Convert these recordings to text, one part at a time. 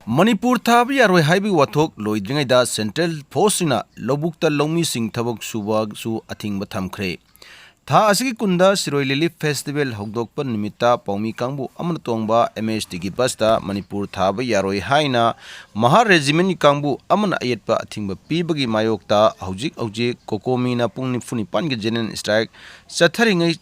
Manipur Thabagi yaroi haibi Wathok loidringaida Central Force-na Loubukta Lomi-sing Thabak Subasu athingba Thingkhre. Tha asigi kunda Siroi Lili Festival hogdokpa nimita paumi kangbu amana tongba MST gi basta Manipur Thabagi yaroi haina Maha Regiment kangbu amana ayetpa athingba pibagi mayokta hojik kokomina pung nifuni pangi general strike chatharingai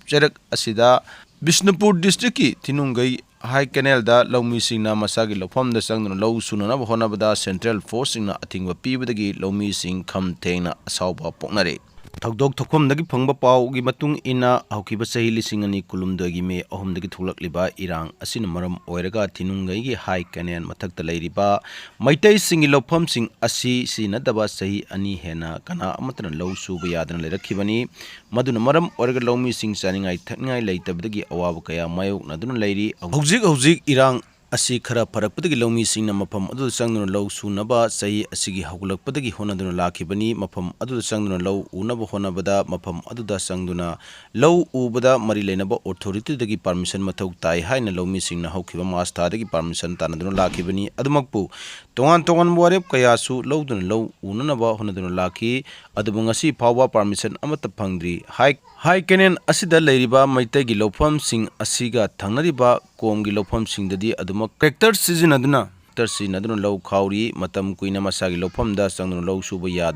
cherak asida Bishnupur district ki Thinungai High Canal da Lomi Singna Masagi Lofam da Sang Low Sunana Honabada Central Force in Ating Pibagi Lomi Sing Kam Tena Sauba Ponare. Tagdog Tokom Dagi Pongba Pau Gimatung Ina Aukiba Sahili Singani Kulum Dagi me Ohum Dagi Tulak Liba Irang Asinamaram Oiraga Tinungai High Canal Matak the Ladiba Maitai Singi Lopam Sing Asi Sinadaba Sahi Ani Hena Kana Amatan Low Subayadan Lerakibani Maduna Maram Orga Lomi Sing Sanning I Tangai later Bagi Awabakaya Mayok Nadun Lady Hojik Irang Asi Kara Parakpatagi Lomi Sing Namapam Adu Sang Low Sunaba Sahi Asigi Hogulak Patagi Honadun Lakibani Mapam Adu Sang Low Unaba Honabada Mapam Aduda Sangduna Low Ubada Marilenaba Authority Dagi Permission Matok Tai Haina Lomi Sing na Hokiba Masta Dagi Permission Tanadun Lakibani Adumakpu Tongan Warep Kayasu Lowdun Low Unanaba Honadun Laki Adubungasi Power Permission Amata Pangdri High Canyon Asida Lariba Maitagi Lopam Sing Asiga Tanariba Komgi Lopam Sing the Aduma Cactor season Aduna Tersi Nadun Low Kauri Matam Queen Masagi Lopam da Sang Low Subaya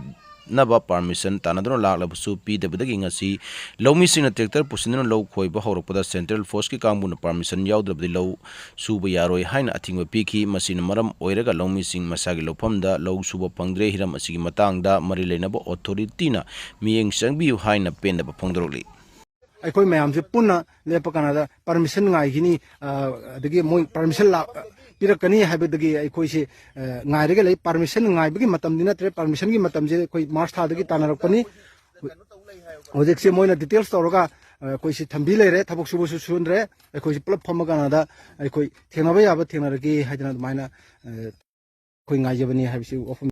Naba Permission Tanadun Labu P the Bedagingasi Lomi Sing a Tractor Pusin Low Koi Bahoropada Central Force Kambun Permission Yaud of the Low Subayaroi Hain Ating Piki Masin Maram Oiraga Lomi Sing Masagi Lopam da Low Suba Pangre Hiram Asigi Matang da Marilenaba Authority na Mieng Sangbi Haina Pen the Pongdroli. I call my arms Puna, Lepa Canada, permission Gini, the game permission Pirakani Habitagi, I coishi Nai permission, I begin Matamdina, permission, Matamji, Master the Tanarapani, was Eximoina details Toroga, Koishi Tambile, Thabak Subasu Sundre, I coishi Plop Pomaganada, I could Tenaway Abatinaraki, Hajan Mina, Queen Ajavani, have you often.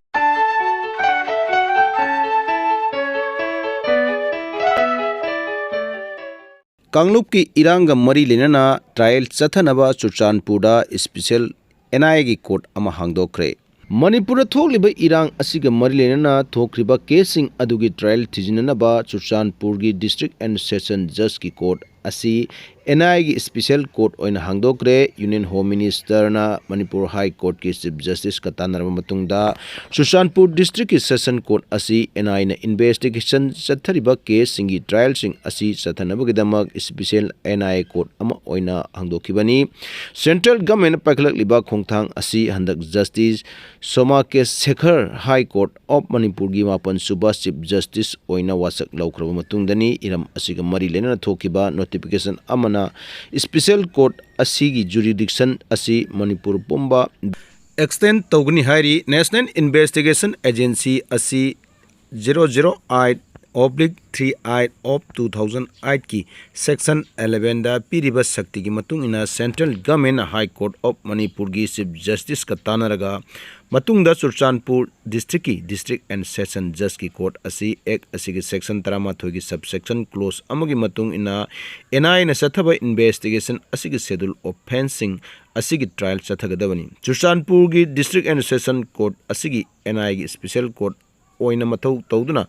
Kanglup ki Iranga Mari Linana trial Sathanaba Chuchanpura special NIA court ama hangdokre. Manipur Thokliba Irang Asiga Mari Linana Thokriba casing Adugi trial Tijinanaba Chuchanpurgi district and session judge ki court asi NIA special court oina hangdokre Union Home Minister na Manipur High Court ki Chief Justice katanarama matungda Sushantpur district ki session court asi NIA na investigation sathariba case singi trial sing asi sathanabagidamag special NIA court ama oina hangdokibani Central Government pakhlak liba khongthang asi handak Justice Soma case Thingkhre High Court of Manipur gi mapan Subasu Chief Justice oina wasak laukraba matungdani iram asiga mari lena thokiba notification amana Special Court Asigi jurisdiction Asi Manipur Pumba extend Togni Hari National Investigation Agency Asi 008/38 of 2008 ki Section 11 da Piriba Sakti ki matung ina Central Government High Court of Manipur gi Chief Justice katanaraga matung da Suchanpur District and Session Judge ki Court asi ek asigi Section 13 ki subsection clause amagi matung ina NIA na sathaba investigation asigi schedule of fencing asigi trial sathagadabani Suchanpur gi District and Session Court asigi NIA gi Special Court oina mathau tawduna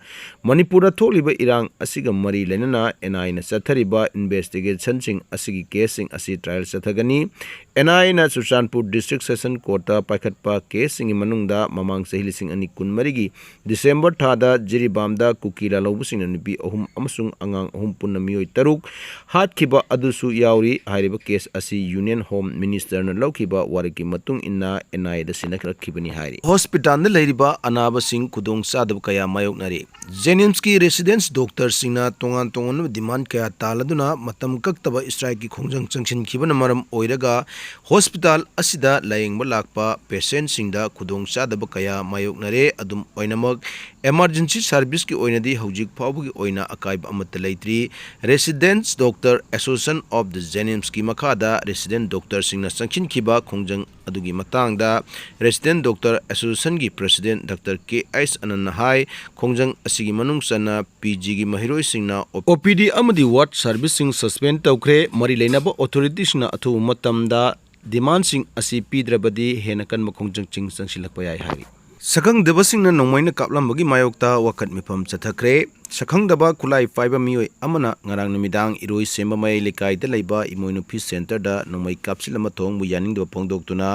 Manipura tholiba irang asiga mari lenana NIA na sathariba investigation sing asigi case sing asi trial sathagani NIA na Suchanpur District Session Court ta pakhatpa case sing manungda mamang sahili sing ani kunmari gi December thada Jiribamda Kukila lobusing nupi ahum amasung angang ahum punna mioi taruk hatkhiba adusu yauri hariba case asi Union Home Minister na laukiba wariki matung inna NIA da sinakrakibani hari hospital na leiriba anaba sing kudong sadab kaya mayoknari Jennings ki residence doctor singna tongan demand kaya taladuna matam kaktaba strike ki khongjang changshin khibana maram oiraga hospital asida layengba lakpa patient singda kudong sadab kaya mayoknare adum oinamak emergency service ki oinadi hojik phawgi oina akaiba amata leitri residence doctor association of the Jennings ki makada resident doctor singna changshin khiba khongjang adugi matangda resident doctor association ki president Dr. K.S. Ananahai khongjang asigi manungsana PG gi mahiroi singna OPD amadi ward service sing suspend tawkhre mari leinaba authorities na athu matamda डिमांडसिंग असी पीद्रबदी हेन कनब खोंजंग चंगसिलकप याय high सखंगदबसिंगना नोंमैना कापलंबगी मायोक्ता वखत मिफम चथखरे सखंगदबा खुलाई FIBA मियोय Amna ngarang numidang iroi semba mai lekai da leiba imoinu fi center da nomai kapsilama thong bu yaning do phongdoktuna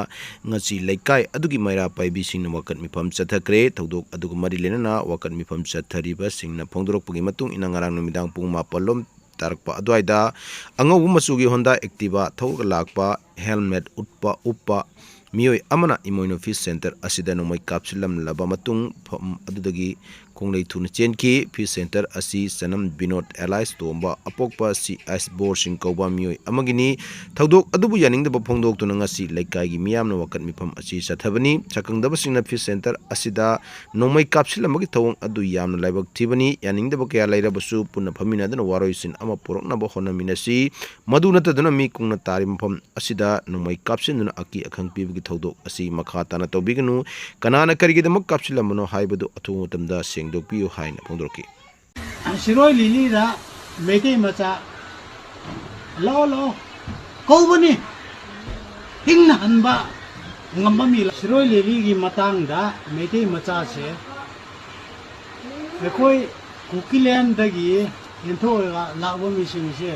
ngachi lekai adugi maira paibi singna wakat mifam chathakre thodok adugu mari lenana wakat mifam chathariba singna phongdorok pugi matung ina ngarang numidang pung mapalom tarakpa adwaida angaw masugi honda activa thog lakpa helmet uppa मियोय Amna इमोइन office centre असिदा नोमय कापसिलम लबा मतुंग अदुदगी खोंगलै थुन चेनकी फी centre असि Sanam Binod alias Tomba अपोकपा सी एस बोर सिंग कौबा मियोय अमगिनी थौदोक अदुबु यानिंगदबा फोंदोक तुना ngasi लेकागी मियामना वकत मिफम असि सथबनी सकंगदबा सिंगना फी सेंटर असिदा नोमय कापसिलमगी थौंग अदु यामना लाइबक थिबनी यानिंगदबा कया लाइरबसु पुना फमिनादना वारोइसिन अमा पोरकनबा होनमिनसी मदु नतदना मी कुंगना तारि मफम असिदा नोमय कापसिनदना अकी अखंग पिबगी थौदोक असि मखा ताना तौबिगनु कनाना करिगिदमक कापसिलमनो हाइबदु अथु मतमदा सेंगदोकपियो हाइना फोंदोरकी सिरोय लिली रा मेके मचा लो कौबनी हिंगना हनबा ngamba mi सिरोय लिली की मतंग दा मेके मचा से एकोई कुकिलैंड दगी यंथोगा लाबो मिसिंग से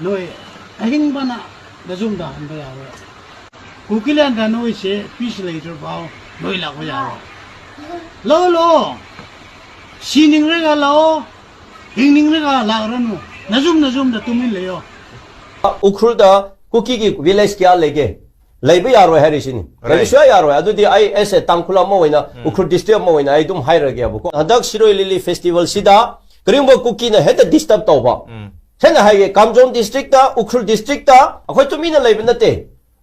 नोय हिंगबना दजुम दा हनबा यावे कुकिलैंड दा नोय से पीस लेटर बाव नोय लागबा यावे लो 시닝레가 라오 힝닝레가 라그러노 나좀 다 Tumin लेयो 우크르다 쿠키기 빌레스 kia lege leibe yaro harisini relishwa yaro adudi ai ese tangkhula mo wina ukhur district mo wina ai dum hairage abuko hadak shiroi lili festival sida krimbo kuki na head disturb tawba hena haige kamjong district ta ukhur district ta akhoi tumina leibe nate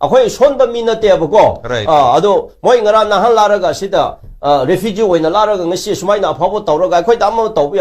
akhoi sonba mi nate abuko ado moi ngara nahal laraga sida refugee wina laraga ngasi sumaina phabo tawraga akhoi dam mo tawbi